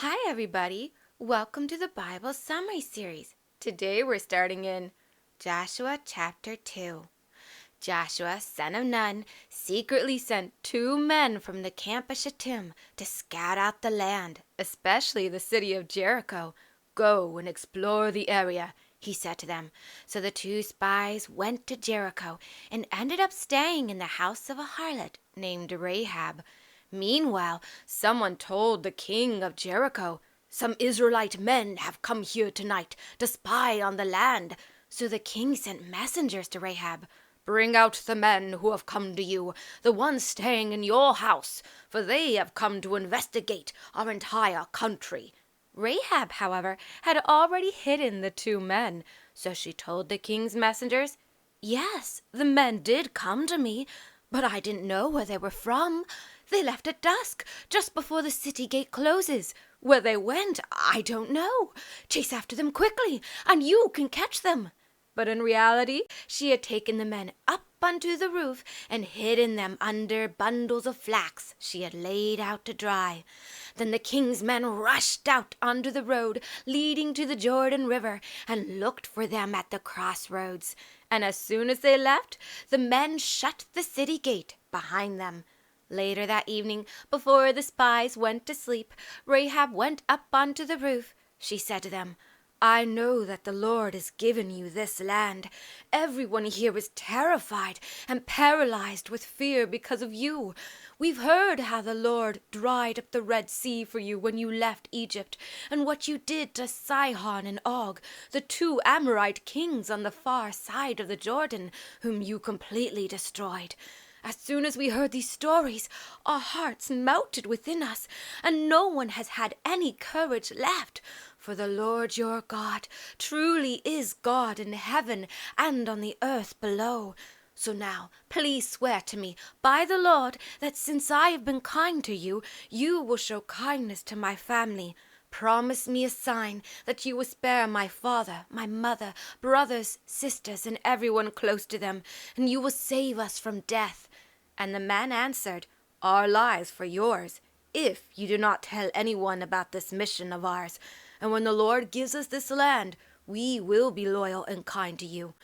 Hi, everybody. Welcome to the Bible Summary Series. Today we're starting in Joshua chapter 2. Joshua, son of Nun, secretly sent 2 men from the camp of Shittim to scout out the land, especially the city of Jericho. Go and explore the area, he said to them. So the 2 spies went to Jericho and ended up staying in the house of a harlot named Rahab. Meanwhile, someone told the king of Jericho, "Some Israelite men have come here tonight to spy on the land." So the king sent messengers to Rahab. "Bring out the men who have come to you, the ones staying in your house, for they have come to investigate our entire country." Rahab, however, had already hidden the 2 men, so she told the king's messengers, "Yes, the men did come to me, but I didn't know where they were from. They left at dusk, just before the city gate closes. Where they went, I don't know. Chase after them quickly, and you can catch them." But in reality, she had taken the men up onto the roof and hidden them under bundles of flax she had laid out to dry. Then the king's men rushed out onto the road leading to the Jordan River and looked for them at the crossroads. And as soon as they left, the men shut the city gate behind them. Later that evening, before the spies went to sleep, Rahab went up onto the roof. She said to them, "I know that the Lord has given you this land. Everyone here is terrified and paralyzed with fear because of you. We've heard how the Lord dried up the Red Sea for you when you left Egypt, and what you did to Sihon and Og, the 2 Amorite kings on the far side of the Jordan, whom you completely destroyed. As soon as we heard these stories, our hearts melted within us, and no one has had any courage left. For the Lord your God truly is God in heaven and on the earth below. So now, please swear to me by the Lord that since I have been kind to you, you will show kindness to my family. Promise me a sign that you will spare my father, my mother, brothers, sisters, and everyone close to them, and you will save us from death." And the man answered, "Our lives for yours, if you do not tell anyone about this mission of ours. And when the Lord gives us this land, we will be loyal and kind to you."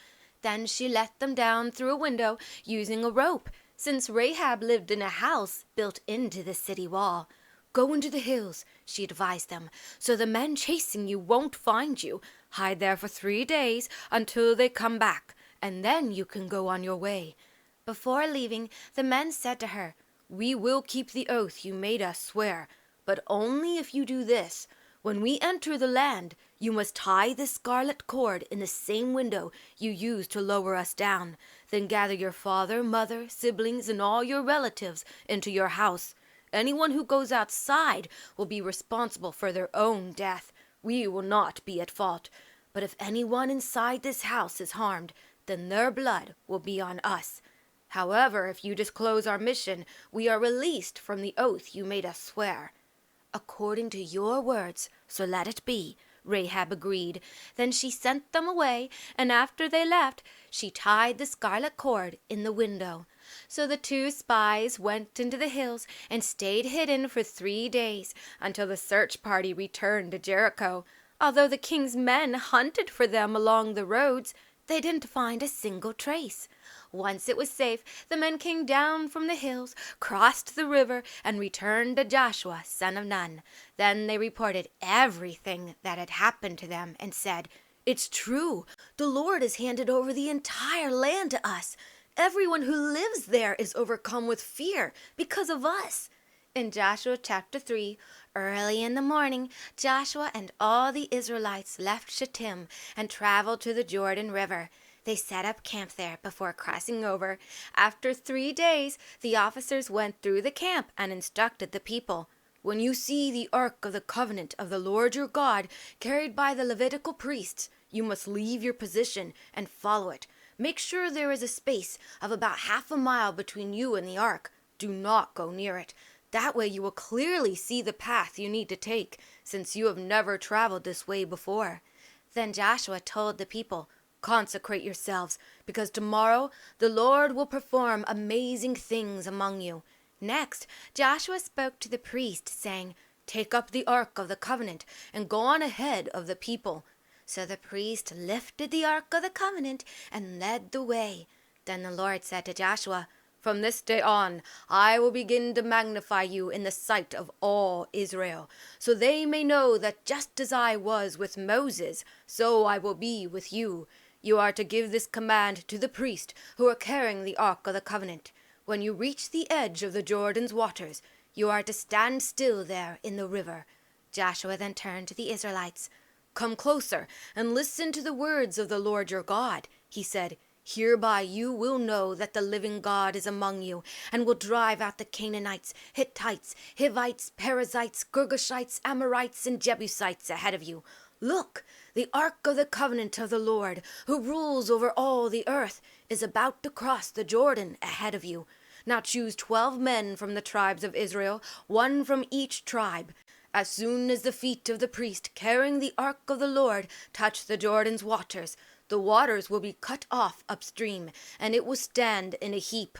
Then she let them down through a window using a rope, since Rahab lived in a house built into the city wall. "Go into the hills," she advised them, "so the men chasing you won't find you. Hide there for 3 days until they come back, and then you can go on your way." Before leaving, the men said to her, "We will keep the oath you made us swear, but only if you do this. When we enter the land, you must tie this scarlet cord in the same window you used to lower us down. Then gather your father, mother, siblings, and all your relatives into your house. Anyone who goes outside will be responsible for their own death. We will not be at fault. But if anyone inside this house is harmed, then their blood will be on us. However, if you disclose our mission, we are released from the oath you made us swear." "According to your words, so let it be," Rahab agreed. Then she sent them away, and after they left, she tied the scarlet cord in the window. So the 2 spies went into the hills and stayed hidden for 3 days until the search party returned to Jericho. Although the king's men hunted for them along the roads, they didn't find a single trace. Once it was safe, the men came down from the hills, crossed the river, and returned to Joshua, son of Nun. Then they reported everything that had happened to them and said, "It's true. The Lord has handed over the entire land to us. Everyone who lives there is overcome with fear because of us." In Joshua chapter 3, early in the morning, Joshua and all the Israelites left Shittim and traveled to the Jordan River. They set up camp there before crossing over. After 3 days, the officers went through the camp and instructed the people. "When you see the Ark of the Covenant of the Lord your God carried by the Levitical priests, you must leave your position and follow it. Make sure there is a space of about half a mile between you and the Ark. Do not go near it. That way you will clearly see the path you need to take, since you have never traveled this way before." Then Joshua told the people, "Consecrate yourselves, because tomorrow the Lord will perform amazing things among you." Next, Joshua spoke to the priest, saying, take up the ark of the covenant and go on ahead of the people." So the priest lifted the ark of the covenant and led the way. Then the Lord said to Joshua, "From this day on, I will begin to magnify you in the sight of all Israel, so they may know that just as I was with Moses, so I will be with you. You are to give this command to the priests who are carrying the ark of the covenant. When you reach the edge of the Jordan's waters, you are to stand still there in the river." Joshua then turned to the Israelites. "Come closer and listen to the words of the Lord your God," he said. "Hereby you will know that the living God is among you, and will drive out the Canaanites, Hittites, Hivites, Perizzites, Girgashites, Amorites, and Jebusites ahead of you. Look, the ark of the covenant of the Lord, who rules over all the earth, is about to cross the Jordan ahead of you. Now choose 12 men from the tribes of Israel, one from each tribe. As soon as the feet of the priest carrying the ark of the Lord touch the Jordan's waters, the waters will be cut off upstream, and it will stand in a heap."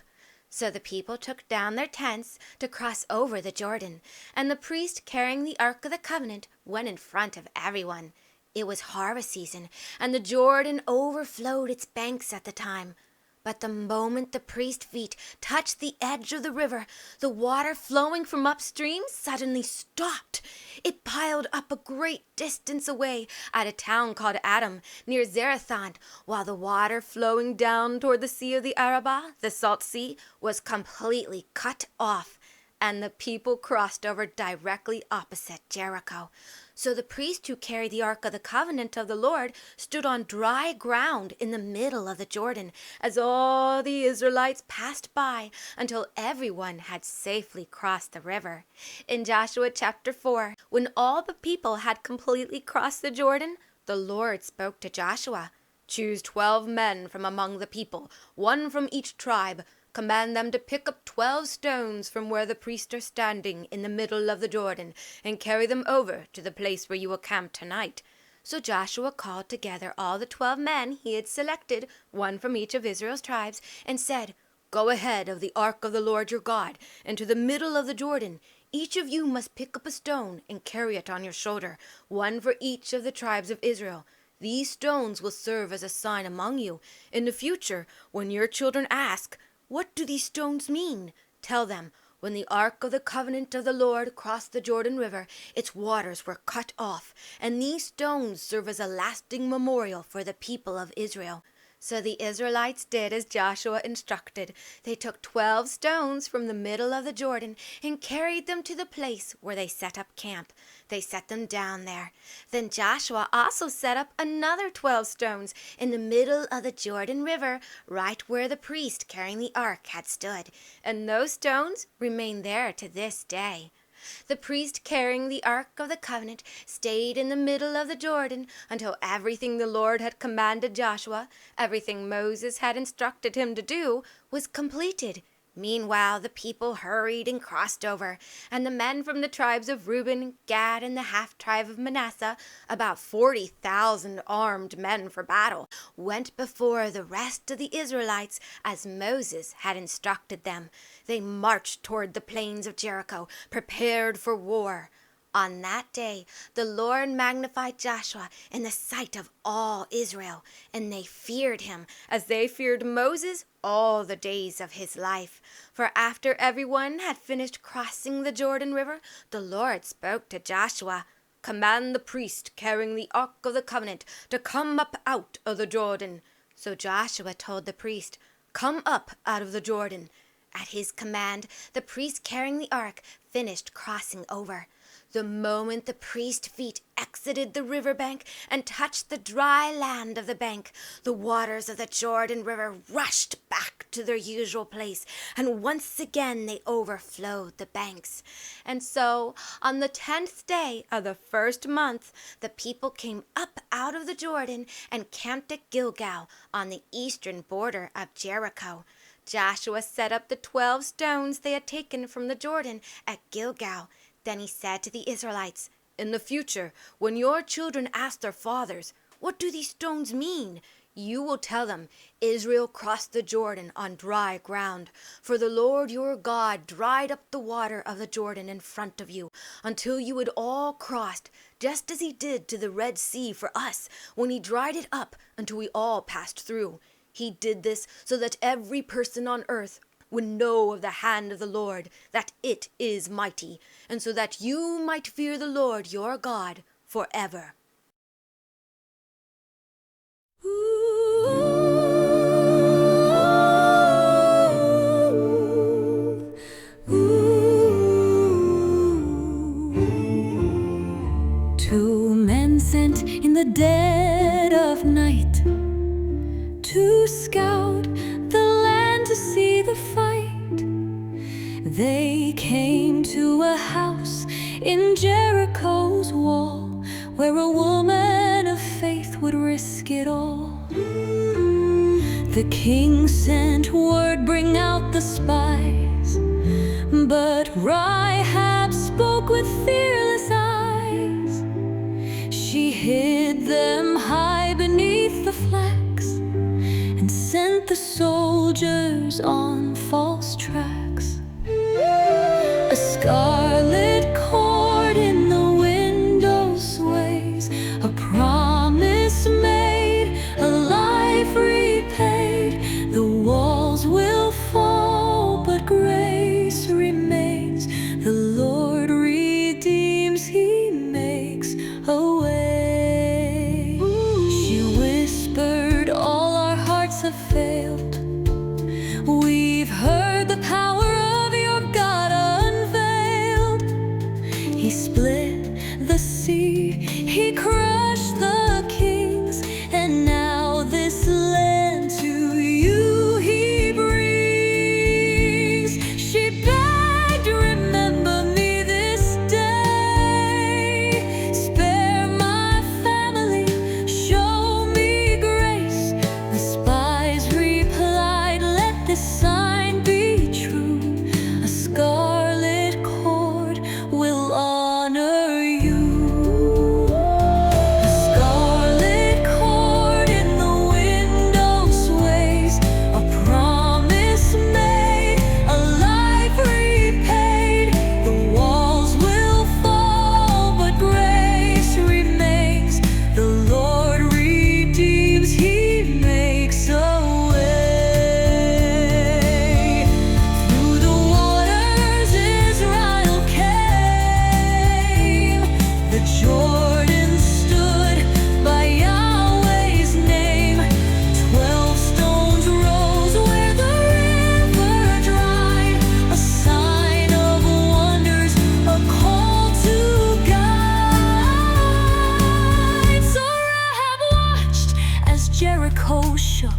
So the people took down their tents to cross over the Jordan, and the priest carrying the ark of the covenant went in front of everyone. It was harvest season, and the Jordan overflowed its banks at the time. But the moment the priest's feet touched the edge of the river, the water flowing from upstream suddenly stopped. It piled up a great distance away at a town called Adam, near Zarethan, while the water flowing down toward the Sea of the Arabah, the Salt Sea, was completely cut off, and the people crossed over directly opposite Jericho. So the priest who carried the ark of the covenant of the Lord stood on dry ground in the middle of the Jordan as all the Israelites passed by until everyone had safely crossed the river. In Joshua chapter 4, when all the people had completely crossed the Jordan, the Lord spoke to Joshua. "Choose 12 men from among the people, one from each tribe. Command them to pick up 12 stones from where the priests are standing in the middle of the Jordan, and carry them over to the place where you will camp tonight." So Joshua called together all the 12 men he had selected, one from each of Israel's tribes, and said, "Go ahead of the ark of the Lord your God into the middle of the Jordan. Each of you must pick up a stone and carry it on your shoulder, one for each of the tribes of Israel. These stones will serve as a sign among you. In the future, when your children ask, 'What do these stones mean?' tell them, 'When the ark of the covenant of the Lord crossed the Jordan River, its waters were cut off, and these stones serve as a lasting memorial for the people of Israel.'" So the Israelites did as Joshua instructed. They took 12 stones from the middle of the Jordan and carried them to the place where they set up camp. They set them down there. Then Joshua also set up another 12 stones in the middle of the Jordan River, right where the priest carrying the ark had stood. And those stones remain there to this day. The priest carrying the ark of the covenant stayed in the middle of the Jordan until everything the Lord had commanded Joshua, everything Moses had instructed him to do, was completed. Meanwhile, the people hurried and crossed over, and the men from the tribes of Reuben, Gad, and the half-tribe of Manasseh, about 40,000 armed men for battle, went before the rest of the Israelites as Moses had instructed them. They marched toward the plains of Jericho, prepared for war. On that day, the Lord magnified Joshua in the sight of all Israel, and they feared him as they feared Moses all the days of his life. For after everyone had finished crossing the Jordan River, the Lord spoke to Joshua. "Command the priest carrying the ark of the covenant to come up out of the Jordan." So Joshua told the priest, "Come up out of the Jordan." At his command, the priest carrying the ark finished crossing over. The moment the priest's feet exited the riverbank and touched the dry land of the bank, the waters of the Jordan River rushed back to their usual place, and once again they overflowed the banks. And so, on the 10th day of the first month, the people came up out of the Jordan and camped at Gilgal on the eastern border of Jericho. Joshua set up the 12 stones they had taken from the Jordan at Gilgal. Then he said to the Israelites, "In the future, when your children ask their fathers, 'What do these stones mean?' You will tell them, Israel crossed the Jordan on dry ground, for the Lord your God dried up the water of the Jordan in front of you, until you had all crossed, just as he did to the Red Sea for us, when he dried it up until we all passed through. He did this so that every person on earth would know of the hand of the Lord, that it is mighty, and so that you might fear the Lord your God forever. Two men sent in the dead of night to scout the land to see the fight. They came to a house in Jericho's wall, where a woman of faith would risk it all. The king sent word, bring out the spies, but Rahab spoke with fearless eyes. She hid them high beneath the flax and sent the soldiers on false tracks. A scarlet cord in the window sways, a promise made, a life repaid. The walls will fall, but grace remains. The Lord redeems, he makes a way. She whispered, all our hearts have failed. We've heard the power of your God unveiled. He split the sea, he crushed the kings, and now this land to you he brings. She begged, remember me this day. Spare my family, show me grace. The spies replied, let this sign be true. A scarlet cord will honor you. A scarlet cord in the window sways, a promise made, a life repaid. The walls will fall, but grace remains. The Lord redeems, he makes a way. Through the waters Israel came. The Jordan stood by Yahweh's name. 12 stones rose where the river dried, a sign of wonders, a call to guide. So Rahab watched as Jericho shook.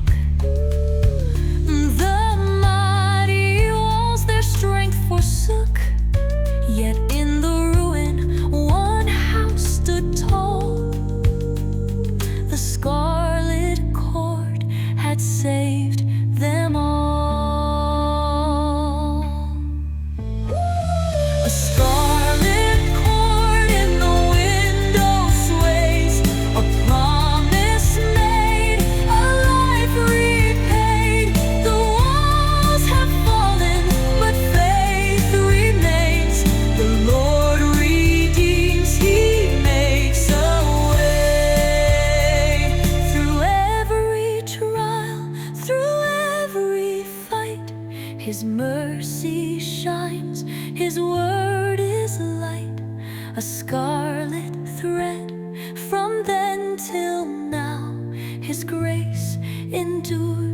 The mighty walls their strength forsook. Yet in the ruin one house stood tall. The scarlet cord had saved them all. A scarlet cord in the window sways, a promise made, a life repaid. The walls have fallen, but faith remains. The Lord redeems, he makes a way. Through every trial, through every fight, his mercy shines, his word is light. A scarlet thread from then till now, his grace endures.